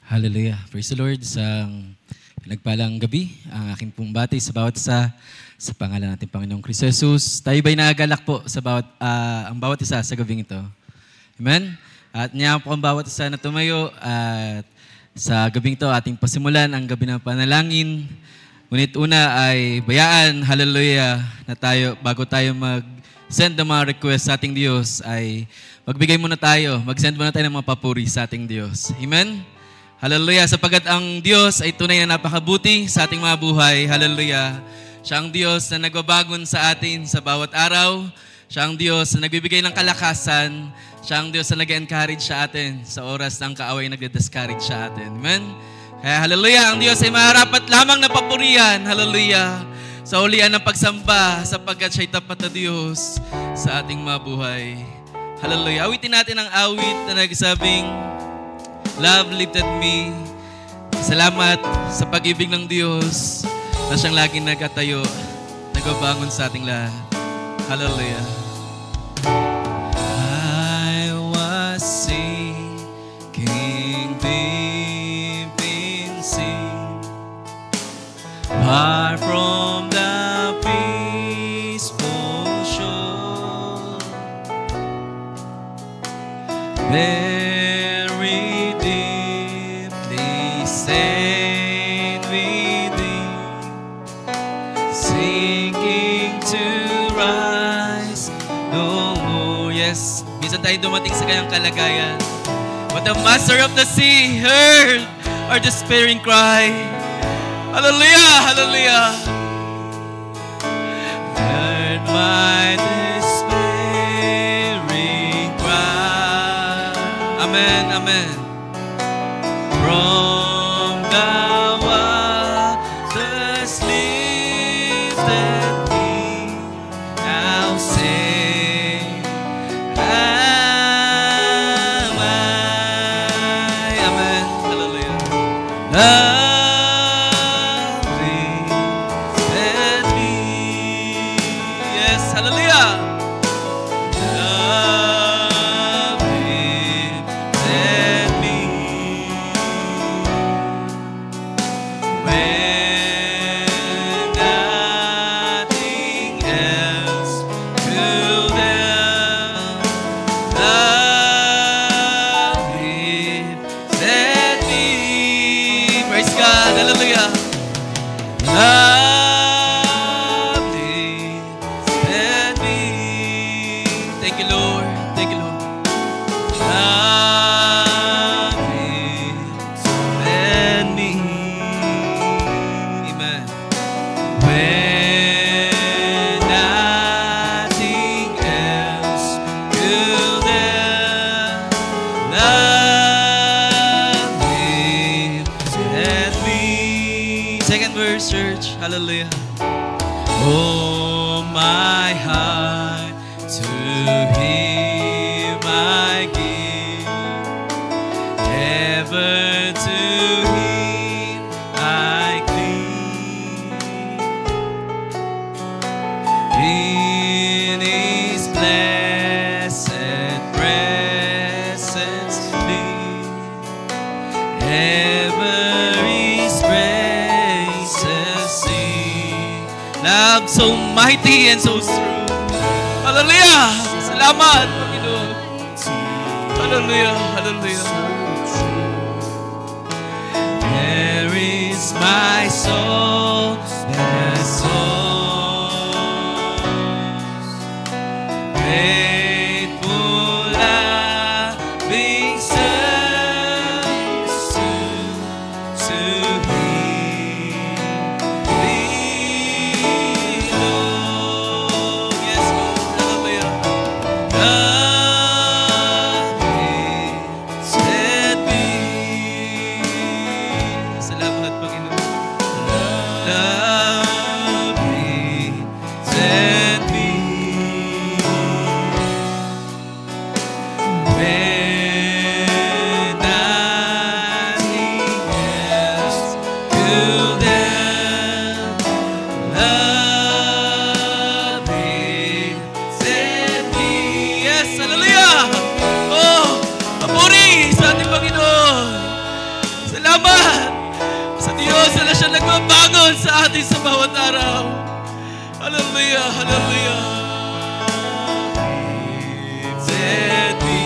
Hallelujah. Praise the Lord. Sa nagpalang gabi, ang aking pong bati sa bawat isa sa pangalan natin Panginoong Kristo Jesus. Tayo ba'y nagagalak po sa ang bawat isa sa gabing ito? Amen? At niya po ang bawat isa na tumayo at sa gabing ito ating pasimulan ang gabi ng panalangin. Ngunit una ay bayaan, hallelujah, na tayo, bago tayo mag-send ng mga request sa ating Diyos, ay magbigay muna tayo, mag-send muna tayo ng mga papuri sa ating Diyos. Amen? Hallelujah, sapagat ang Diyos ay tunay na napakabuti sa ating mga buhay. Hallelujah. Siya ang Diyos na nagbabagon sa atin sa bawat araw. Siya ang Diyos na nagbibigay ng kalakasan. Siya ang Diyos na nag-encourage sa atin sa oras ng kaaway nag-discourage sa atin. Amen? Kaya hallelujah, ang Diyos ay maharapat lamang na papurihan. Hallelujah. Sa ulian ng pagsamba sapagkat siya'y tapat na Diyos sa ating mga buhay. Hallelujah. Awitin natin ang awit na nagsabing, Love lifted me. Salamat sa pag-ibig ng Diyos na siyang laging nagkatayo, nagbabangon sa ating lahat. Hallelujah. I was sinking deep in sin, far from the peaceful shore. Very deeply stained within, sinking to rise no more. Yes, minsan tayo dumating sa kanyang kalagayan. But the master of the sea heard our despairing cry. Hallelujah! Hallelujah! Heard my despairing cry. Amen, amen. From the waters lifted me, now say, am I. Amen. Hallelujah. Love lifted me. Yes, hallelujah. Love lifted me. When nothing else could help, love lifted me. Praise God, hallelujah. Love lifted me. Thank you, Lord. Thank you, Lord. Love lifted me. Amen. When nothing else could help, love lifted me. Second verse, church. Hallelujah. Oh, my heart, to Him I give, ever to Him I cling. In His blessed presence live, ever His praises sing. Love so mighty and so true. Hallelujah! Salamat, Panginoon. Hallelujah, hallelujah. There is my soul, their souls, faithful loving service to Him belong. Yes, Lord, hallelujah. Love lifted me. Salamat, Panginoon. Love mabangon sa atin sa bawat araw. Hallelujah, hallelujah. Set me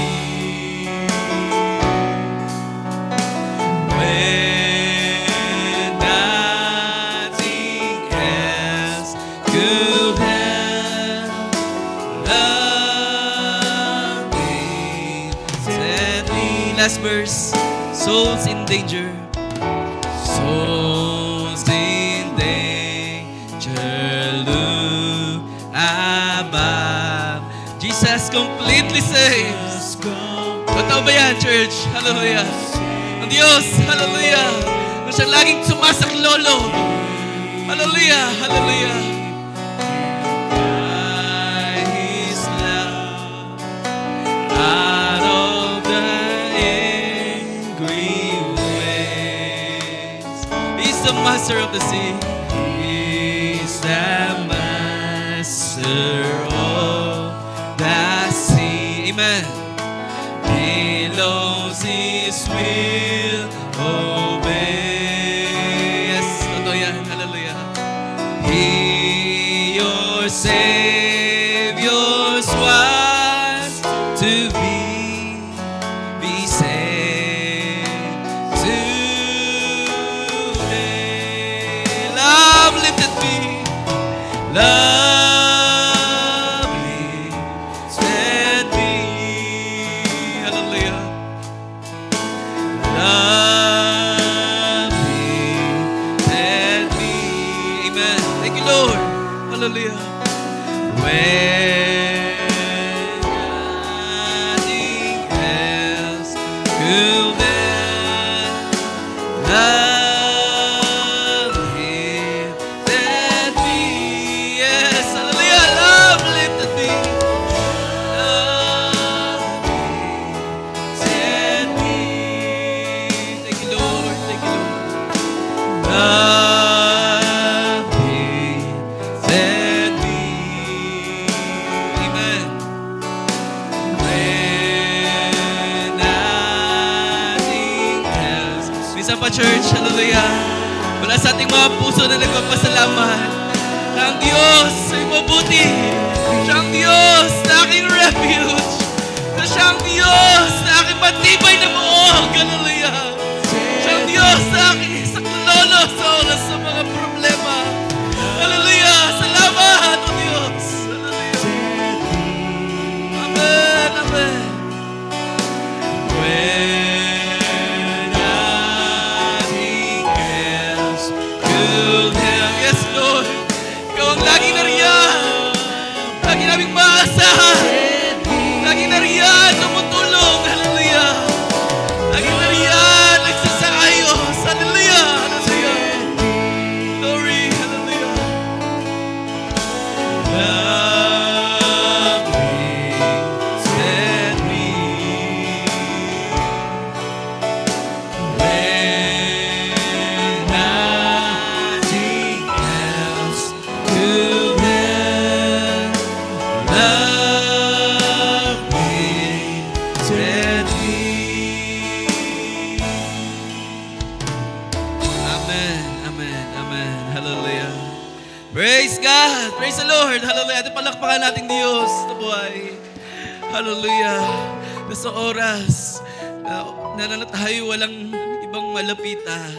when nothing else could help. Love me, set me. Last verse. Souls in danger. Souls in danger, look above. Jesus completely saves. Totoo ba yan, church? Hallelujah. Ang Diyos, hallelujah. Nung siya laging sumasaklolo. Hallelujah, hallelujah. By His love, out of the angry waves. He's the master of the sea. He's the master of the sea. Amen. Belows His will obey. Yes, totoo yan. Hallelujah. He, your Savior's wants to be saved today. Love lifted me. Love lifted me. Hallelujah. Love lifted me. Amen. Thank you, Lord. Hallelujah. When nothing else could help, love lifted me. Yes, hallelujah. Love lifted me. Love lifted me. Thank you, Lord. Thank you, Lord. Love lifted me. Amen. When nothing else. Minsan pa, church, hallelujah. Wala sa ating mga puso na nagpapasalamat na ang Diyos ay mabuti. Siya ang Diyos na aking refuge. Na siya ang Diyos na aking matibay na buong. Hallelujah. Siya ang Diyos na aking saklolo sa oras sa mga problema. Hallelujah. Salamat, O Diyos. Hallelujah. Amen, amen. When nothing else could help. Yes, Lord. Ikaw ang laging nariyan. Lagi naming maasahan. Lagi nariyan, tumutulong. Hallelujah. Lagi nariyan, nagsasayos. Hallelujah. Hallelujah. Glory. Hallelujah. Love lifted me. When nothing else could help, love lifted me. Amen, amen, amen. Hallelujah. Praise God. Praise the Lord. Hallelujah. At palakpakan nating Diyos na buhay. Hallelujah. Sa oras na tayo walang ibang malapitan,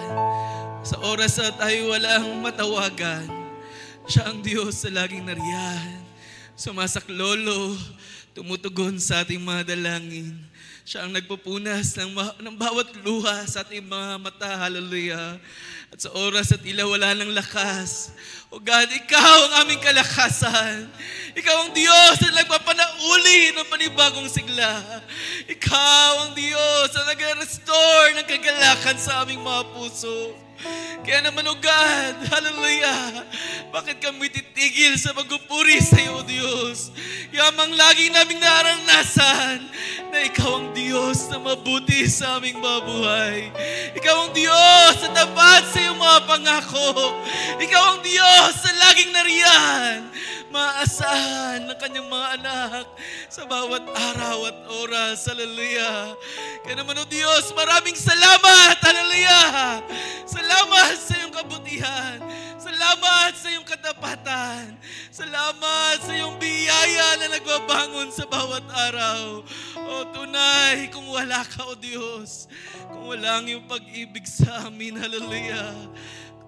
sa oras na tayo walang matawagan, siya ang Diyos sa laging nariyan. Sumasaklolo, tumutugon sa ating mga dalangin. Siya ang nagpupunas ng bawat luha sa ating mga mata. Hallelujah. At sa oras at ila wala ng lakas, O God, Ikaw ang aming kalakasan. Ikaw ang Diyos na nagpapanauli ng panibagong sigla. Ikaw ang Diyos na nag-restore ng kagalakan sa aming mga puso. Kaya naman, O God, hallelujah, bakit kami titigil sa pagpupuri sa iyo, O Diyos? Yamang lagi naming naranasan na Ikaw ang Diyos na mabuti sa aming mga buhay. Ikaw ang Diyos na tapat sa iyong mga pangako. Ikaw ang Diyos na laging nariyan. maaasahan ng kanyang mga anak sa bawat araw at oras. Hallelujah. Kaya naman, O Diyos, maraming salamat. Hallelujah. Salamat sa iyong kabutihan. Salamat sa iyong katapatan. Salamat sa iyong biyaya na nagbabangon sa bawat araw. O tunay, kung wala ka, O Diyos, kung wala ang iyong pag-ibig sa amin, hallelujah,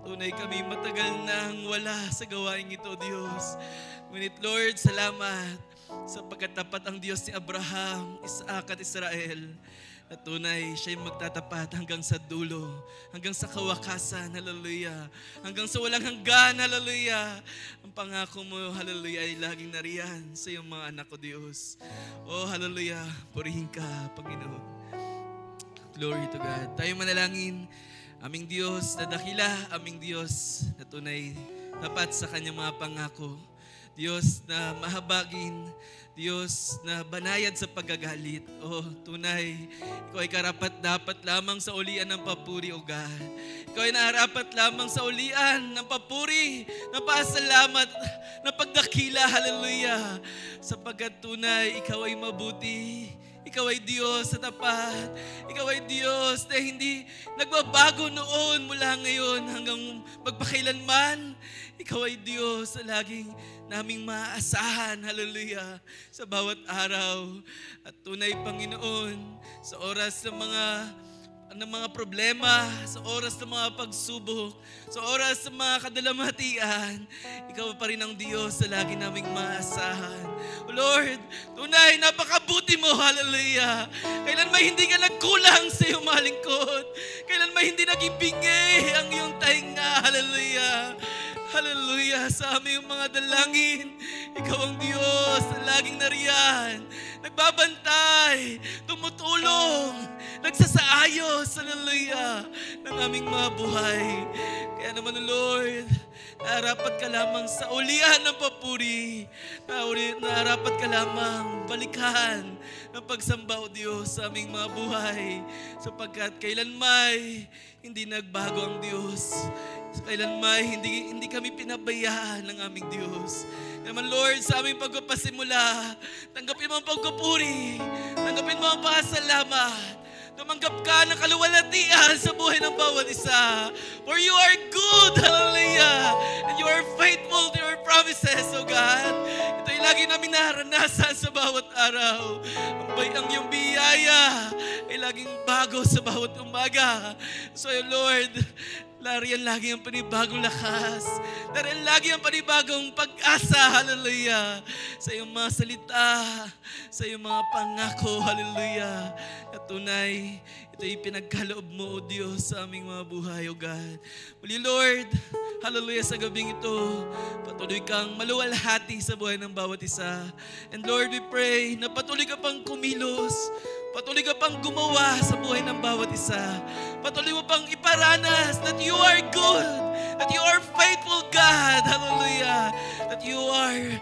tunay kami matagal nang wala sa gawain ito, O Diyos. Ngunit Lord, salamat sapagkat tapat ang Diyos ni Abraham, Isaac at Israel. At tunay, siya'y magtatapat hanggang sa dulo, hanggang sa kawakasan, hallelujah. Hanggang sa walang hanggan, hallelujah. Ang pangako mo, hallelujah, ay laging nariyan sa iyong mga anak ko, Diyos. Oh, hallelujah, purihin ka, Panginoon. Glory to God. Tayo manalangin, aming Diyos na dakila, aming Diyos na tunay, tapat sa kanyang mga pangako. Diyos na mahabagin, Diyos na banayad sa paggagalit. Oh, tunay, ikaw ay karapat-dapat lamang sa ulian ng papuri, O God. Ikaw ay narapat lamang sa ulian ng papuri, ng pasalamat, ng pagdakila, hallelujah. Sapagkat tunay, ikaw ay mabuti. Ikaw ay Diyos sa tapat. Ikaw ay Diyos na hindi nagbabago noon mula ngayon hanggang magpakailanman. Ikaw ay Diyos na laging naming maaasahan, hallelujah, sa bawat araw. At tunay, Panginoon, sa oras ng mga problema, sa oras ng mga pagsubok, sa oras ng mga kadalamhatian, ikaw pa rin ang Diyos na lagi naming maasahan. O Lord, tunay, napakabuti mo, hallelujah. Kailan may hindi ka nagkulang sa iyong mga lingkod. Kailan may hindi naging bingi ang iyong tainga, hallelujah. Hallelujah, sa aming mga dalangin, ikaw ang Diyos na laging nariyan, nagbabantay, tumutulong, nagsasaayos, hallelujah, ng aming mga buhay. Kaya naman, Lord, narapat ka lamang sa ulian ng papuri, narapat ka lamang balikan ng pagsamba, O Diyos, sa aming mga buhay, sapagkat kailanmay hindi nagbago ang Diyos. Kailanman hindi kami pinabayaan ng aming Diyos. Naman, Lord, sa aming pagpapasimula, tanggapin mo ang pagpupuri, tanggapin mo ang pasalamat, tumanggap ka ng kaluwalhatian sa buhay ng bawat isa. For you are good, hallelujah, and you are faithful to your promises, O God. Ito'y lagi namin naranasan sa bawat araw. Ang iyong biyaya ay laging bago sa bawat umaga. So, Lord, lariyan lagi ang panibagong lakas. Lariyan lagi ang panibagong pag-asa, hallelujah. Sa iyong mga salita, sa iyong mga pangako, hallelujah. At tunay, ito'y pinagkaloob mo, O Diyos, sa aming mga buhay, O God. Muli, Lord, hallelujah, sa gabing ito, patuloy kang maluwalhati sa buhay ng bawat isa. And Lord, we pray na patuloy ka pang kumilos, patuloy ka pang gumawa sa buhay ng bawat isa. Patuloy mo pang iparanas that you are good, that you are faithful God, hallelujah, that you are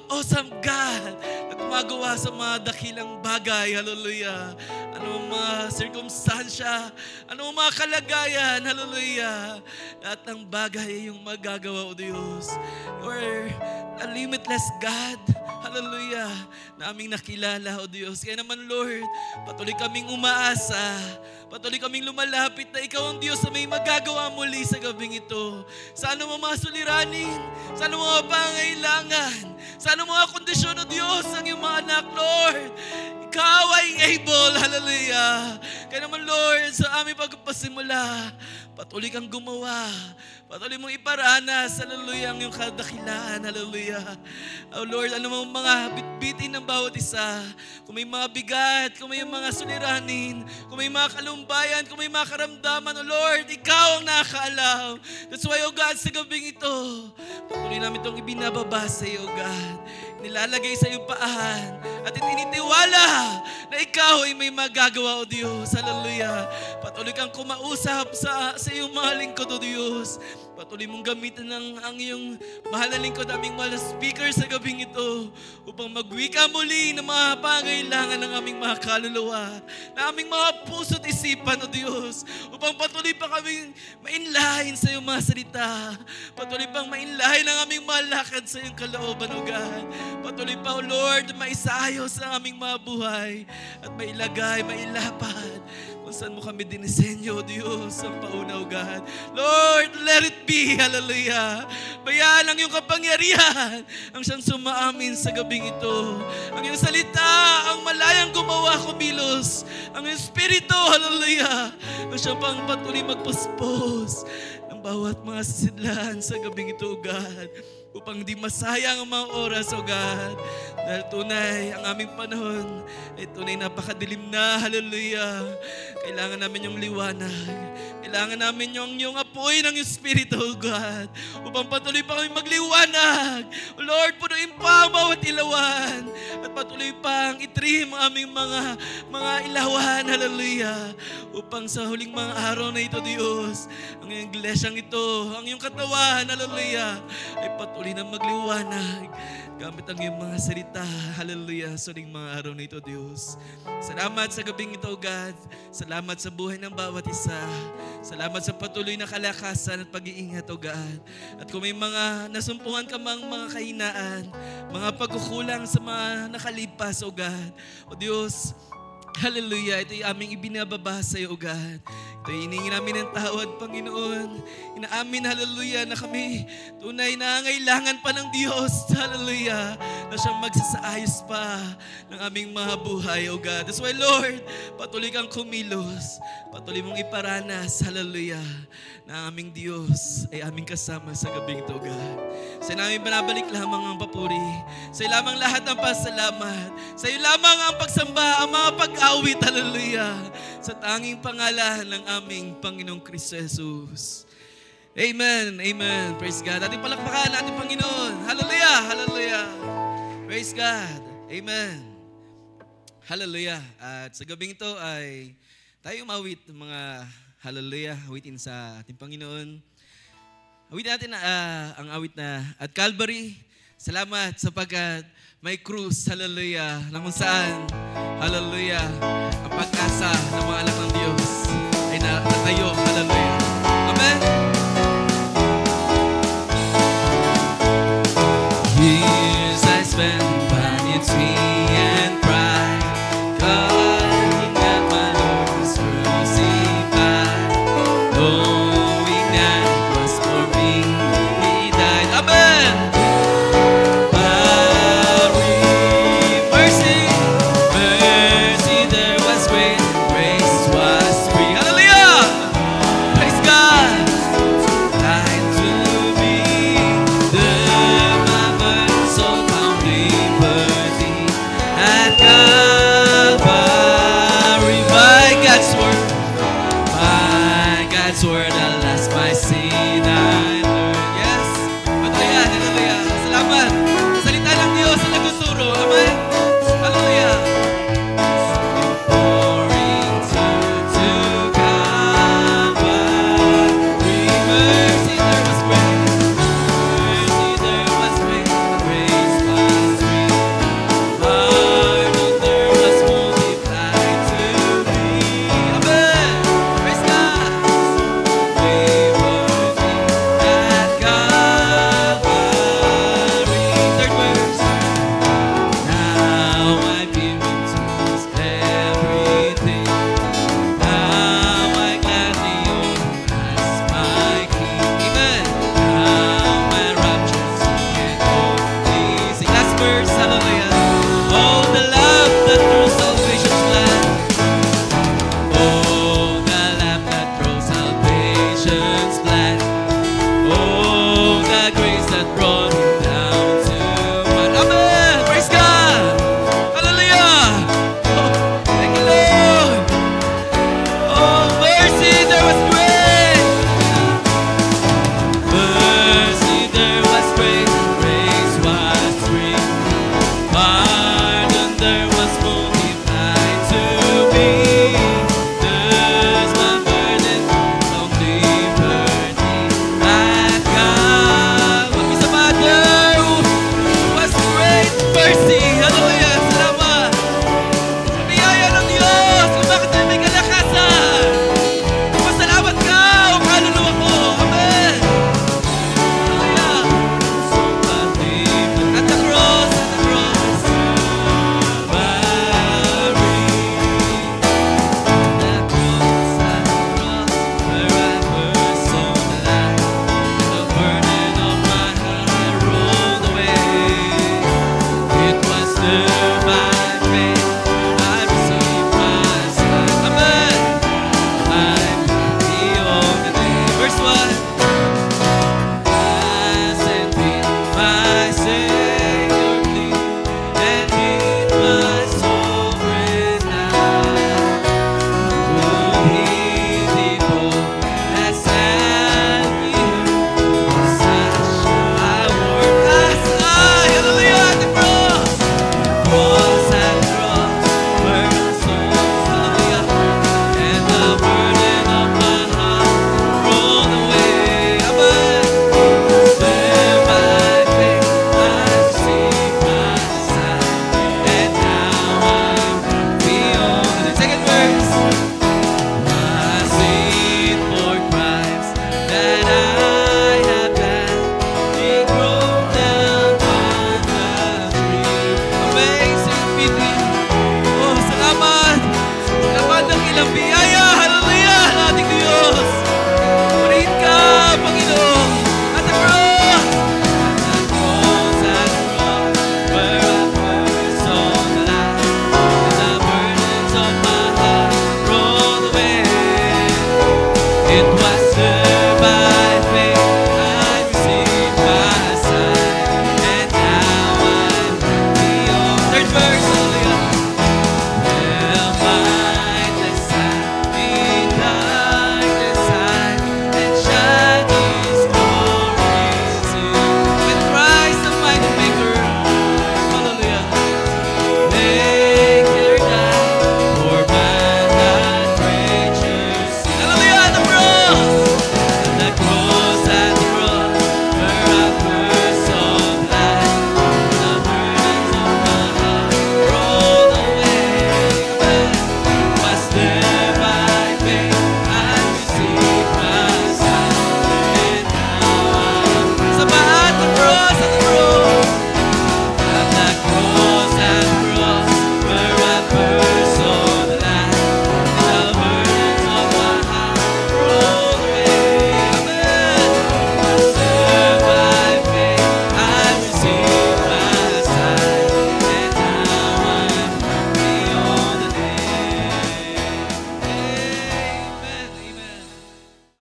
awesome God, na gumagawa sa mga dakilang bagay, hallelujah. Ano mga sirkumstansya, ano mga kalagayan, hallelujah. Lahat ng bagay ay yung magagawa, O Diyos. You are a limitless God, hallelujah, na aming nakilala, O Diyos. Kaya naman, Lord, patuloy kaming umaasa, patuloy kaming lumalapit na ikaw ang Diyos na may magagawa muli sa gabing ito. Sa ano mga suliranin, sa ano mga pangailangan, sa ano mga kondisyon, O Diyos, ang iyong mga anak, Lord, ikaw ay able, hallelujah. Kaya naman, Lord, sa aming pagpasimula, patuloy kang gumawa, patuloy mong iparanas, hallelujah, ang iyong kadakilaan, hallelujah. Oh Lord, ano mga bitbitin ng bawat isa, kung may mga bigat, kung may mga suliranin, kung may mga kalumbayan, kung may mga karamdaman, oh Lord, ikaw ang nakakaalam. That's why, oh God, sa gabing ito, patuloy namin itong ibinababa sa iyo, God. Nilalagay sa iyong paan at itinitiwala na ikaw ay may magagawa, O Diyos. Hallelujah. Patuloy kang kumausap sa iyong mga lingkod, O Diyos. Patuloy mong gamitin ang iyong mahal na lingkod, aming mahal na speaker sa gabing ito upang magwika muli ng mga pangailangan ng aming mga kaluluwa, ng aming mga puso't isipan, O Diyos, upang patuloy pa kaming mainlahin sa iyong mga salita. Patuloy pang mainlahin ang aming malakad sa iyong kalooban, O God. Patuloy pa, O Lord, maisayos ang aming mga buhay at mailagay, mailapad kung saan mo kami dinisenyo, O Diyos, ang pauna, O God. Lord, let it be, hallelujah. Bayaan ang iyong kapangyarihan ang siyang sumaamin sa gabing ito. Ang iyong salita, ang malayang gumawa, kumilos. Ang iyong Espiritu, hallelujah, ang siyang pang patuloy magpuspos ng bawat mga sisidlan sa gabing ito, O God, upang di masayang ang mga oras, O God. Dahil tunay, ang aming panahon ay tunay napakadilim na, hallelujah. Kailangan namin yung liwanag. Kailangan namin yung apoy ng Espiritu, O God, upang patuloy pa kami magliwanag. O Lord, punuin pa ang bawat ilawan at patuloy pang itrim ang aming mga ilawan, hallelujah, upang sa huling mga araw na ito, Diyos, ang iyong iglesyang ito, ang iyong katawan, hallelujah, ay patuloy na magliwanag gamit ang iyong mga salita, hallelujah, sa huling mga araw na ito, Diyos. Salamat sa gabing ito, God. Salamat sa buhay ng bawat isa. Salamat sa patuloy na kalakasan at pag-iingat, O God. At kung may mga nasumpungan ka mga kahinaan, mga pagkukulang sa mga nakalipas, O God, O Diyos, hallelujah, ito'y aming ibinababa sa iyo, O God. Ito'y hiningi namin ng tawad, Panginoon. Inaamin, hallelujah, na kami tunay na ngailangan pa ng Diyos, hallelujah, na siyang magsasaayos pa ng aming mga buhay, O God. That's why, Lord, patuloy kang kumilos, patuloy mong iparanas, hallelujah, na ang aming Diyos ay aming kasama sa gabing ito, God. Sa namin banabalik lamang ang papuri. Sa iyo lamang lahat ng pasalamat. Sa iyo lamang ang pagsamba, ang mga pag-awit, hallelujah, sa tanging pangalan ng aming Panginoong Kristo Jesus. Amen, amen. Praise God. Ating palakpakan natin, Panginoon. Hallelujah, hallelujah. Praise God. Amen. Hallelujah. At sa gabing ito ay tayo umawit ng mga hallelujah, awitin sa ating Panginoon. Awitin natin ang awit na At Calvary. Salamat sapagkat may krus, hallelujah, na kung saan, hallelujah, ang pag-asa ng mga anak ng Diyos ay natayo, hallelujah. Amen. Years I spent vanity and pride, calling that my Lord was crucified, knowing that it was for me He died. Amen. Mercy, mercy, there was grace, grace was free. Hallelujah. Praise God. Died to me, the mother so found liberty at Calvary. By God's word, alas my sin I learned. Yes, hallelujah, hallelujah. Salamat.